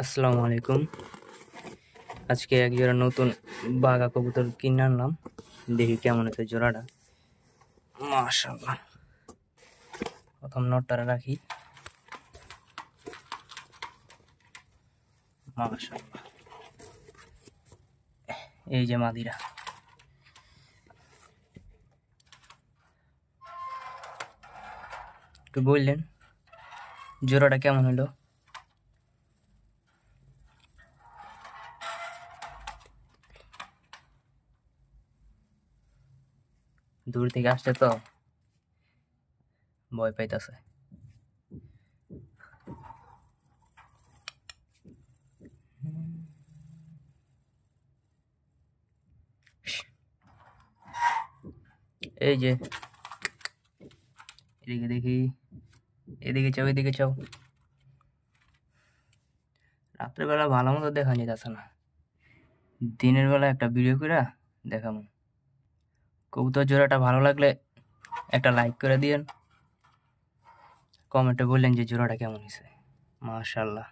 আসসালামু আলাইকুম। আজকে এক জোড়া নতুন বাঘা কবুতর কিনে আনলাম, দেখি কেমন হচ্ছে জোড়াটা। মাশাআল্লাহ। প্রথম নটটারে রাখি। মাশাআল্লাহ, এই যে মাদিরা। একটু বললেন জোড়াটা কেমন হলো? দূর থেকে আসছে তো ভয় পাইতেছে। এই যে এদিকে দেখি, এদিকে চাও, এদিকে চাও। রাত্রেবেলা ভালো মতো দেখা যেতেছে না, দিনের বেলা একটা ভিডিও করে দেখাবো। কবুতর জোড়াটা ভালো লাগলে একটা লাইক করে দিয়েন, কমেন্টে বললেন যে জোড়াটা কেমন হয়েছে। মাশাআল্লাহ।